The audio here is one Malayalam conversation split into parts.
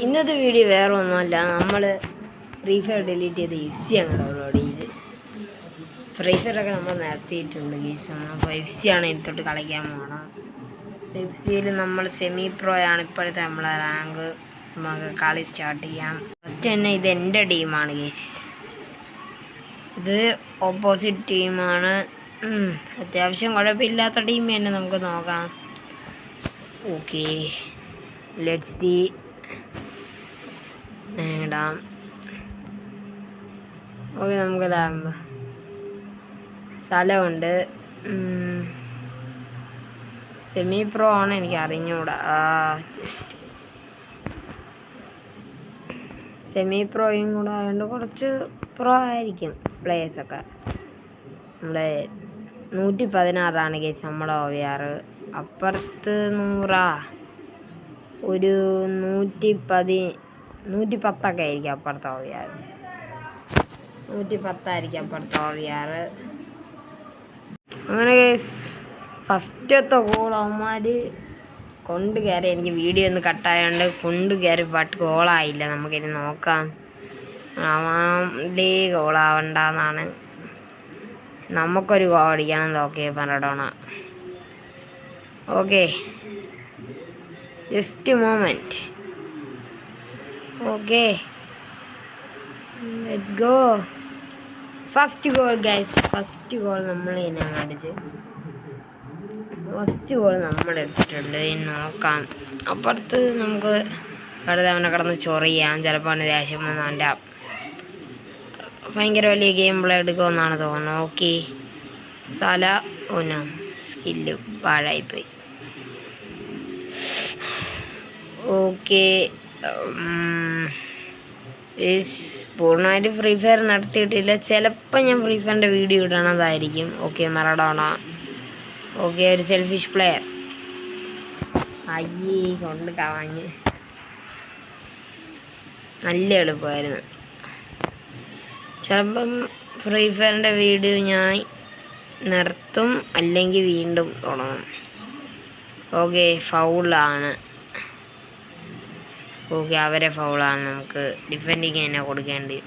ഇന്നത്തെ വീഡിയോ വേറെ ഒന്നുമല്ല. നമ്മൾ ഫ്രീ ഫയർ ഡിലീറ്റ് ചെയ്ത് എഫ് സി ആണ് ഡൗൺലോഡ് ചെയ്ത്. ഫ്രീ ഫയറൊക്കെ നമ്മൾ നിർത്തിയിട്ടുണ്ട് ഗീസ്. നമ്മൾ എഫ് സി ആണ് എടുത്തിട്ട് കളിക്കാൻ പോകണം. എഫ് സിയിൽ നമ്മൾ സെമി പ്രോ ആണ് ഇപ്പോഴത്തെ നമ്മളെ റാങ്ക്. നമുക്ക് കളി സ്റ്റാർട്ട് ചെയ്യാം. ഫസ്റ്റ് തന്നെ ഇത് എൻ്റെ ടീമാണ് ഗീസ്. ഇത് ഓപ്പോസിറ്റ് ടീമാണ്. അത്യാവശ്യം കുഴപ്പമില്ലാത്ത ടീം തന്നെ. നമുക്ക് നോക്കാം. Okay, let's see. നേടാം. ഓക്കെ, നമുക്ക് ലാമ്പ് സ്ഥലമുണ്ട്. സെമി പ്രോ ആണ്, എനിക്ക് അറിഞ്ഞൂടാ. സെമി പ്രോയും കൂടെ ആയതുകൊണ്ട് കുറച്ച് പ്രോ ആയിരിക്കും പ്ലേയേഴ്സൊക്കെ. നമ്മുടെ 116 കേസ് നമ്മളെ OVR. അപ്പുറത്ത് 100, ഒരു 110 ആയിരിക്കും അപ്പുറത്തെ OVR. 110 ആയിരിക്കും അപ്പുറത്തെ OVR. അങ്ങനെ ഫസ്റ്റത്തെ ഗോളവന്മാർ കൊണ്ട് കയറി. എനിക്ക് വീഡിയോ ഒന്ന് കട്ടായതുകൊണ്ട് കൊണ്ട് കയറി, ബട്ട് ഗോളായില്ല. നമുക്കിനി നോക്കാം. അവൻ്റെ ഗോളാവണ്ടെന്നാണ്. നമുക്കൊരു ഗോൾ അടിക്കണം. Okay, Maradona. Okay, just moment. Okay, let's go. First goal guys. First goal നമ്മൾ തന്നെ അടിച്ച്. ഫസ്റ്റ് ഗോൾ നമ്മൾ എടുത്തിട്ടുണ്ട്. നോക്കാം. അപ്പുറത്ത് നമുക്ക് വെറുതെ അവനെ കിടന്ന് ചൊറിയാം. ചിലപ്പോൾ അവന് ദേഷ്യം വന്ന് അവൻ്റെ ഭയങ്കര വലിയ ഗെയിം പ്ലേ എടുക്കുമെന്നാണ് തോന്നുന്നത്. ഓക്കെ, സല ഓനോ സ്കില്ല് പാഴായിപ്പോയി. ഓക്കെ, പൂർണ്ണമായിട്ട് ഫ്രീ ഫയർ നടത്തിയിട്ടില്ല. ചിലപ്പോൾ ഞാൻ ഫ്രീ ഫയറിൻ്റെ വീഡിയോ ഇടണതായിരിക്കും. Okay, Maradona. ഓക്കെ, ഒരു സെൽഫിഷ് പ്ലെയർ. അയ്യേ, കൊണ്ട് കളഞ്ഞ്. നല്ല എളുപ്പമായിരുന്നു. ചിലപ്പം ഫ്രീ ഫയറിൻ്റെ വീഡിയോ ഞാൻ നിർത്തും, അല്ലെങ്കിൽ വീണ്ടും തുടങ്ങും. ഓക്കെ, ഫൗളാണ്. ഓക്കെ, അവരെ ഫൗളാണ്. നമുക്ക് ഡിഫെൻഡിങ് തന്നെ കൊടുക്കേണ്ടി.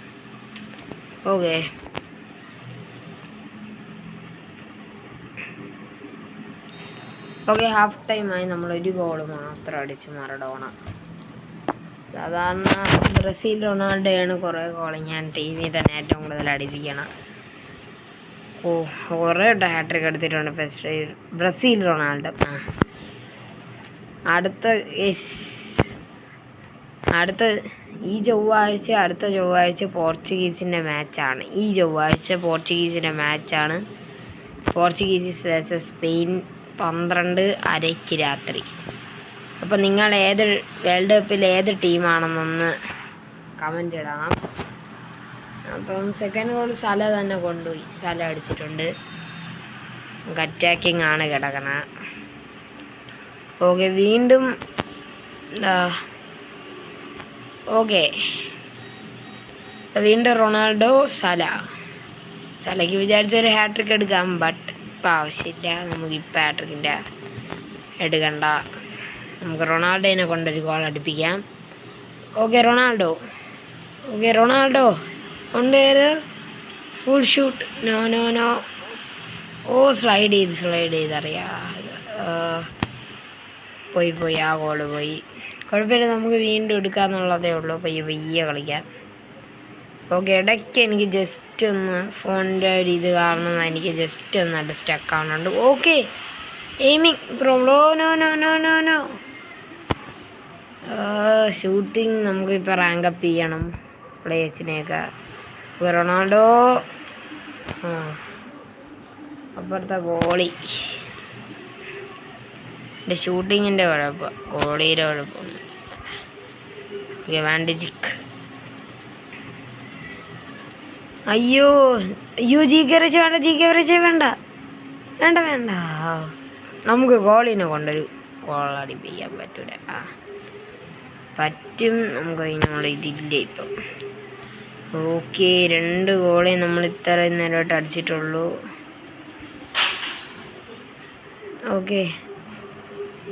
ഓക്കെ, ഓക്കെ, ഹാഫ് ടൈമായി. നമ്മളൊരു ഗോൾ മാത്രം അടിച്ച് മറഡോണ. സാധാരണ ബ്രസീൽ റൊണാൾഡോയാണ് കുറേ ഗോൾ ഞാൻ ടീമിൽ തന്നെ ഏറ്റവും കൂടുതൽ അടിപ്പിക്കണം. കുറേ ഹാട്രിക് എടുത്തിട്ടുണ്ട് ബ്രസീൽ റൊണാൾഡോ. അടുത്ത അടുത്ത ചൊവ്വാഴ്ച പോർച്ചുഗീസിൻ്റെ മാച്ചാണ്. ഈ ചൊവ്വാഴ്ച പോർച്ചുഗീസിൻ്റെ മാച്ചാണ്. പോർച്ചുഗീസ് വേഴ്സസ് സ്പെയിൻ 12:30 രാത്രി. അപ്പോൾ നിങ്ങൾ വേൾഡ് കപ്പിൽ ഏത് ടീമാണെന്നൊന്ന് കമൻ്റ് ഇടണം. അപ്പം സെക്കൻഡ് ഗോൾ സല തന്നെ കൊണ്ടുപോയി. സല അടിച്ചിട്ടുണ്ട്. അറ്റാക്കിംഗ് ആണ് കിടക്കണ. ഓക്കെ, വീണ്ടും ഓക്കെ, വീണ്ടും റൊണാൾഡോ. സലയ്ക്ക് വിചാരിച്ചൊരു ഹാട്രിക് എടുക്കാം, ബട്ട് ഇപ്പം ആവശ്യമില്ല. നമുക്കിപ്പോൾ ഹാട്രിക്കിൻ്റെ എടുക്കണ്ട. നമുക്ക് റൊണാൾഡോനെ കൊണ്ടൊരു ഗോൾ അടുപ്പിക്കാം. Okay, Ronaldo. ഓക്കെ, റൊണാൾഡോ കൊണ്ടുവരും. Full shoot. നോ. ഓ, സ്ലൈഡ് ചെയ്തറിയാം. പോയി. ആ ഗോള് പോയി. കുഴപ്പമില്ല, നമുക്ക് വീണ്ടും എടുക്കാമെന്നുള്ളതേ ഉള്ളൂ. പയ്യെ കളിക്കാം. ഓക്കെ, ഇടയ്ക്ക് എനിക്ക് ജസ്റ്റ് ഒന്ന് ഫോണിൻ്റെ ഒരു ഇത് കാരണം എനിക്ക് ജസ്റ്റ് ഒന്ന് സ്റ്റക്ക് ആവുന്നുണ്ട്. Okay, aiming problem. No. Shooting നമുക്കിപ്പോൾ റാങ്കപ്പ് ചെയ്യണം പ്ലേയേഴ്സിനെയൊക്കെ. റൊണാൾഡോ. അപ്പുറത്തെ ഗോളി. എൻ്റെ ഷൂട്ടിങ്ങിൻ്റെ കുഴപ്പം, ഗോളിയുടെ കുഴപ്പം. ഓക്കെ, വാൻഡിജിക്. അയ്യോ, ജി കെ വേണ്ട. നമുക്ക് ഗോളിനെ കൊണ്ടൊരു ഗോൾ അടിപ്പിക്കാൻ പറ്റൂല. പറ്റും, നമുക്ക് അതിനുള്ള ഇതില്ല ഇപ്പം. ഓക്കെ, 2 ഗോളേ നമ്മൾ ഇത്രയും നേരമായിട്ട് അടിച്ചിട്ടുള്ളൂ. Okay,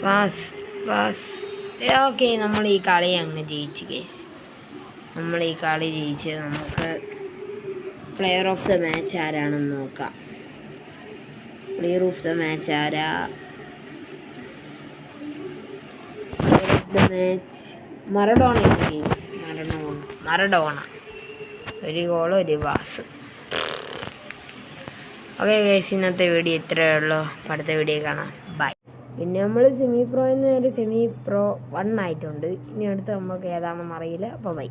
pass. ഓക്കെ, നമ്മൾ ഈ കളി അങ്ങ് ജയിച്ച് ഗൈസ്. നമ്മൾ ഈ കളി ജയിച്ച് നമുക്ക് പ്ലെയർ ഓഫ് ദ മാച്ച് ആരാണെന്ന് നോക്കാം. പ്ലെയർ ഓഫ് ദ മാച്ച് ആരാ? Player of the match Maradona games. Maradona 1 goal 1 pass. Okay guys, ഇന്നത്തെ വീഡിയോ ഇത്രയേ ഉള്ളൂ. അടുത്ത വീഡിയോ കാണാം. ബൈ. പിന്നെ നമ്മൾ സെമി പ്രോ 1 ആയിട്ടുണ്ട്. ഇനി അടുത്ത് നമുക്ക് ഏതാണെന്ന് അറിയില്ല. അപ്പോൾ ബൈ.